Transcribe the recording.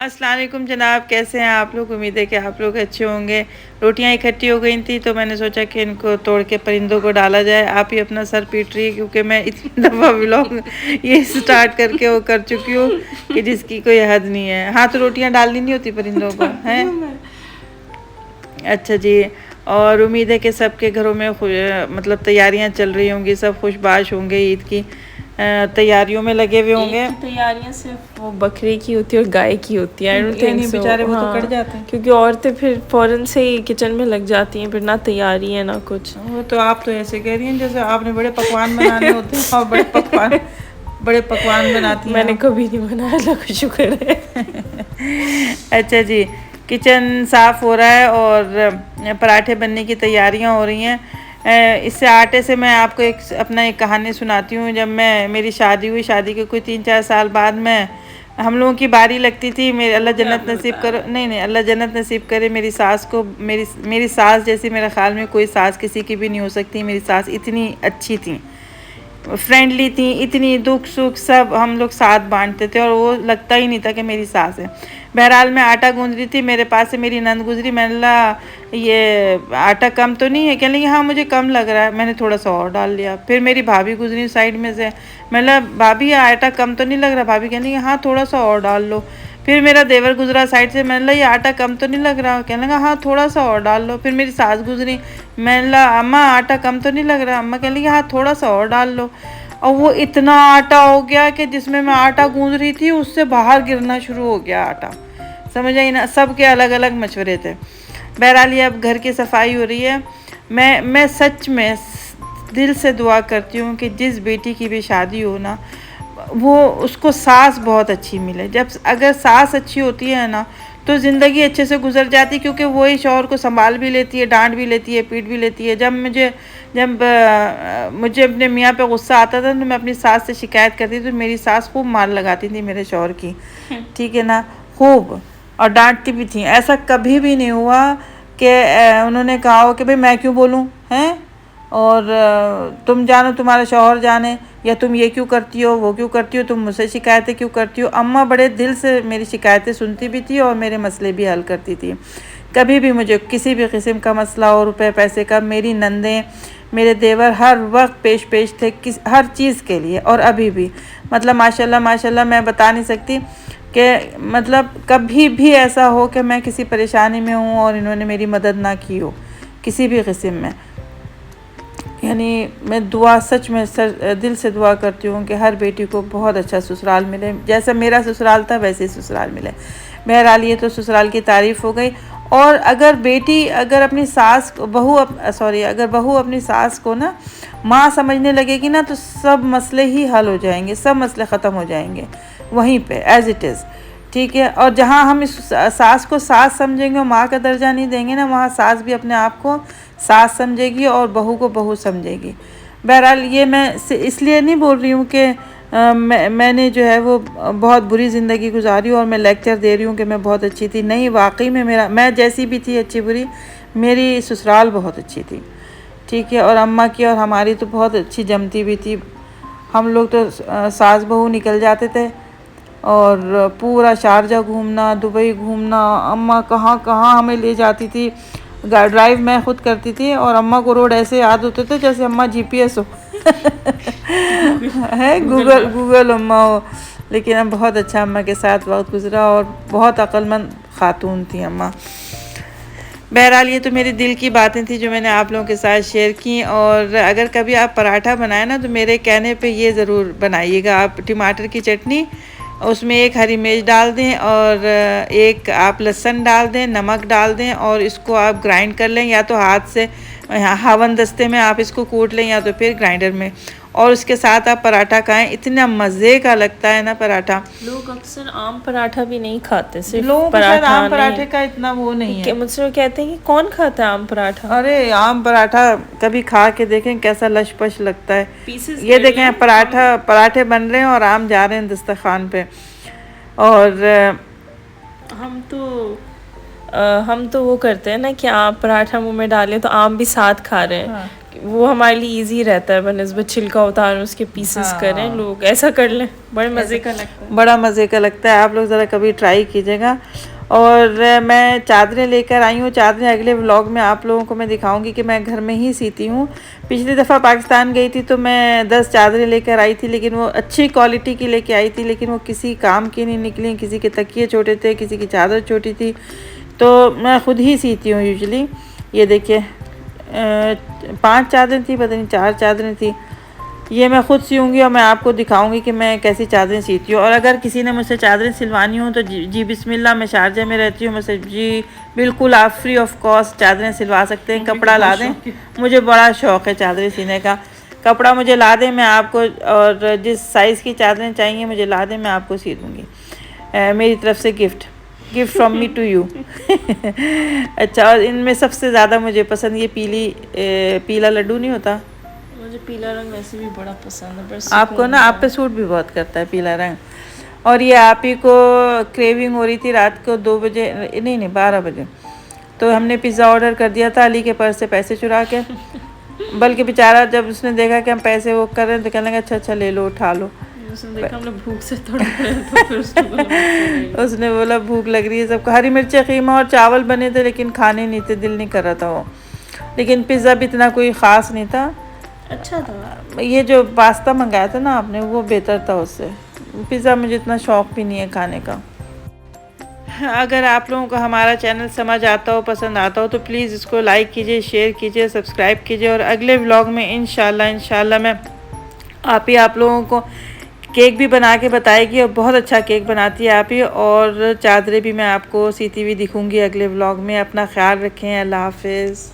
अस्सलाम वालेकुम जनाब, कैसे हैं आप लोग। उम्मीद है कि आप लोग अच्छे होंगे। रोटियां इकट्ठी हो गई थी तो मैंने सोचा कि इनको तोड़ के परिंदों को डाला जाए। आप ही अपना सर पीट रही है क्योंकि मैं इतनी दफ़ा व्लॉग ये स्टार्ट करके वो कर चुकी हूँ कि जिसकी कोई हद नहीं है। हाँ, तो रोटियां डालनी नहीं होती परिंदों को, हैं। अच्छा जी। और उम्मीद है कि सबके घरों में मतलब तैयारियां चल रही होंगी, सब खुशबाश होंगे, ईद की तैयारियों में लगे हुए होंगे। तैयारियां सिर्फ वो बकरे की होती है और गाय की होती है। आई डोंट थिंक सो, बेचारे वो तो कट जाते हैं क्योंकि औरतें फिर फौरन से ही किचन में लग जाती हैं, फिर ना तैयारी है ना कुछ। वो तो आप तो ऐसे कह रही हैं जैसे आपने बड़े पकवान बनाने होते हैं और बड़े पकवान बनाती हैं। मैंने कभी नहीं बनाया, अल्लाह का शुक्र है। अच्छा जी, किचन साफ़ हो रहा है और पराठे बनने की तैयारियां हो रही हैं। इससे आटे से मैं आपको अपना एक कहानी सुनाती हूँ। जब मेरी शादी हुई, शादी के कोई 3-4 साल बाद हम लोगों की बारी लगती थी। मेरे अल्लाह जन्नत नसीब करो, नहीं अल्लाह जन्नत नसीब करे मेरी सास को। मेरी सास जैसी मेरे ख्याल में कोई सास किसी की भी नहीं हो सकती। मेरी सास इतनी अच्छी थी, फ्रेंडली थी, इतनी दुख सुख सब हम लोग साथ बांटते थे और वो लगता ही नहीं था कि मेरी सास है। बहरहाल मैं आटा गूंद रही थी, मेरे पास से मेरी नंद गुजरी। मैंने बोला ये आटा कम तो नहीं है? कहने लगी हाँ मुझे कम लग रहा है। मैंने थोड़ा सा और डाल लिया। फिर मेरी भाभी गुजरी साइड में से, मैंने बोला भाभी आटा कम तो नहीं लग रहा? भाभी कहने लगी हाँ थोड़ा सा और डाल लो। फिर मेरा देवर गुजरा साइड से, मैंने बोला ये आटा कम तो नहीं लग रहा? कहने लगा हाँ थोड़ा सा और डाल लो। फिर मेरी सास गुजरी, मैंने बोला अम्मा आटा कम तो नहीं लग रहा? अम्मा कहने लगी हाँ थोड़ा सा और डाल लो। और वो इतना आटा हो गया कि जिसमें मैं आटा गूंद रही थी उससे बाहर गिरना शुरू हो गया आटा। समझ आई ना, सबके अलग अलग मशवरे थे। बहरहाल ये अब घर की सफाई हो रही है। मैं सच में दिल से दुआ करती हूँ कि जिस बेटी की भी शादी हो ना, वो उसको सास बहुत अच्छी मिले। अगर सास अच्छी होती है ना तो ज़िंदगी अच्छे से गुजर जाती, क्योंकि वही शौहर को संभाल भी लेती है, डांट भी लेती है, पीट भी लेती है। जब मुझे अपने मियाँ पे गुस्सा आता था तो मैं अपनी सास से शिकायत करती थी तो मेरी सास खूब मार लगाती थी मेरे शौहर की, ठीक है ना, खूब, और डांटती भी थी। ऐसा कभी भी नहीं हुआ कि उन्होंने कहा हो कि भाई मैं क्यों बोलूँ, हैं, और तुम जानो तुम्हारा शौहर जाने, या तुम ये क्यों करती हो, वो क्यों करती हो, तुम मुझसे शिकायतें क्यों करती हो। अम्मा बड़े दिल से मेरी शिकायतें सुनती भी थी और मेरे मसले भी हल करती थी। कभी भी मुझे किसी भी किस्म का मसला हो, रुपए पैसे का, मेरी नंदें मेरे देवर हर वक्त पेश थे हर चीज़ के लिए। और अभी भी मतलब माशाल्लाह माशाल्लाह मैं बता नहीं सकती कि मतलब कभी भी ऐसा हो कि मैं किसी परेशानी में हूँ और इन्होंने मेरी मदद ना की हो किसी भी किस्म में। यानी मैं दुआ सच में दिल से दुआ करती हूँ कि हर बेटी को बहुत अच्छा ससुराल मिले, जैसा मेरा ससुराल था वैसे ही ससुराल मिले। बहरहाल ये तो ससुराल की तारीफ़ हो गई। और अगर बहू अपनी सास को ना माँ समझने लगेगी ना तो सब मसले ही हल हो जाएंगे, सब मसले ख़त्म हो जाएंगे वहीं पे एज़ इट इज़, ठीक है। और जहाँ हम इस सास को सास समझेंगे और माँ का दर्जा नहीं देंगे ना, वहाँ सास भी अपने आप को सास समझेगी और बहू को बहू समझेगी। बहरहाल ये मैं इसलिए नहीं बोल रही हूँ कि मैंने जो है वो बहुत बुरी ज़िंदगी गुजारी और मैं लेक्चर दे रही हूँ कि मैं बहुत अच्छी थी। नहीं, वाकई में मैं जैसी भी थी अच्छी बुरी, मेरी ससुराल बहुत अच्छी थी, ठीक है। और अम्मा की और हमारी तो बहुत अच्छी जमती भी थी। हम लोग तो सास बहू निकल जाते थे और पूरा शारजा घूमना, दुबई घूमना, अम्मा कहाँ कहाँ हमें ले जाती थी। ड्राइव मैं खुद करती थी और अम्मा को रोड ऐसे याद होते थे जैसे अम्मा GPS हो है, गूगल अम्मा हो। लेकिन अब बहुत अच्छा अम्मा के साथ वक्त गुजरा और बहुत अक्लमंद खातून थी अम्मा। बहरहाल ये तो मेरे दिल की बातें थी जो मैंने आप लोगों के साथ शेयर की। और अगर कभी आप पराठा बनाए ना तो मेरे कहने पे ये ज़रूर बनाइएगा। आप टमाटर की चटनी, उसमें एक हरी मिर्च डाल दें और एक आप लहसुन डाल दें, नमक डाल दें और इसको आप ग्राइंड कर लें, या तो हाथ से हावन दस्ते में आप इसको कूट लें या तो फिर ग्राइंडर में, और उसके साथ आप पराठा खाएं। इतना मज़े का लगता है ना पराठा। लोग अक्सर आम पराठा भी नहीं खाते, सिर्फ लोगों को शायद आम पराठे का इतना वो नहीं है। मुझसे कहते हैं कि कौन खाता है आम पराठा। अरे आम पराठा कभी खा के देखें कैसा लशपश लगता है। ये देखें पराठे बन रहे हैं और आम जा रहे हैं दस्तरखान पे। और हम तो वो करते हैं ना कि आप पराठा मुंह में डालें तो आम भी साथ खा रहे हैं। वो हमारे लिए इजी रहता है बनस्बत छिलका उतारें उसके पीसेस करें, लोग ऐसा कर लें, बड़े मज़े का लगता है। बड़ा मज़े का लगता है। आप लोग ज़रा कभी ट्राई कीजिएगा। और मैं चादरें लेकर आई हूँ। चादरें अगले व्लॉग में आप लोगों को मैं दिखाऊंगी कि मैं घर में ही सीती हूँ। पिछली दफ़ा पाकिस्तान गई थी तो मैं 10 चादरें लेकर आई थी, लेकिन वो अच्छी क्वालिटी की लेके आई थी, लेकिन वो किसी काम की नहीं निकली। किसी के तकिए छोटे थे, किसी की चादर छोटी थी। तो मैं ख़ुद ही सीती हूँ यूजुअली। ये देखिए 5 चादरें थी, पता नहीं 4 चादरें थी। ये मैं ख़ुद सीऊँगी और मैं आपको दिखाऊंगी कि मैं कैसी चादरें सीती हूँ। और अगर किसी ने मुझसे चादरें सिलवानी हो तो जी बिस्मिल्लाह, मैं शारजा में रहती हूँ, मुझसे जी बिल्कुल आप फ्री ऑफ कॉस्ट चादरें सिलवा सकते हैं। कपड़ा ला दें, मुझे बड़ा शौक़ है चादरें सीने का। कपड़ा मुझे ला दें, मैं आपको, और जिस साइज़ की चादरें चाहिए मुझे ला दें, मैं आपको सी दूँगी। मेरी तरफ से gift from me to you. अच्छा, और इनमें सबसे ज़्यादा मुझे पसंद ये पीला लड्डू नहीं होता, मुझे पीला रंग वैसे भी बड़ा पसंद है। बस आपको ना, आप पे सूट भी बहुत करता है पीला रंग। और ये आप ही को क्रेविंग हो रही थी रात को 2 बजे, नहीं 12 बजे, तो हमने पिज़्ज़ा ऑर्डर कर दिया था अली के पर्स से पैसे चुरा के। बल्कि बेचारा जब उसने देखा कि हम पैसे वो कर रहे हैं तो कहने लगा अच्छा ले लो, उठा लो। उसने देखा हम लोग भूख से तड़प रहे हैं तो फिर उसने बोला भूख लग रही है सबको। हरी मिर्ची कीमा और चावल बने थे लेकिन खाने नहीं थे, दिल नहीं कर रहा था वो। लेकिन पिज़्ज़ा भी इतना कोई ख़ास नहीं था, अच्छा था। ये जो पास्ता मंगाया था ना आपने वो बेहतर था उससे। पिज़्ज़ा मुझे इतना शौक़ भी नहीं है खाने का। अगर आप लोगों को हमारा चैनल समझ आता हो, पसंद आता हो तो प्लीज़ इसको लाइक कीजिए, शेयर कीजिए, सब्सक्राइब कीजिए। और अगले व्लॉग में इंशाल्लाह मैं आप लोगों को केक भी बना के बताएगी, और बहुत अच्छा केक बनाती है आप ही। और चादरें भी मैं आपको सीती हुई दिखूँगी अगले व्लॉग में। अपना ख्याल रखें। अल्लाह हाफ़िज़।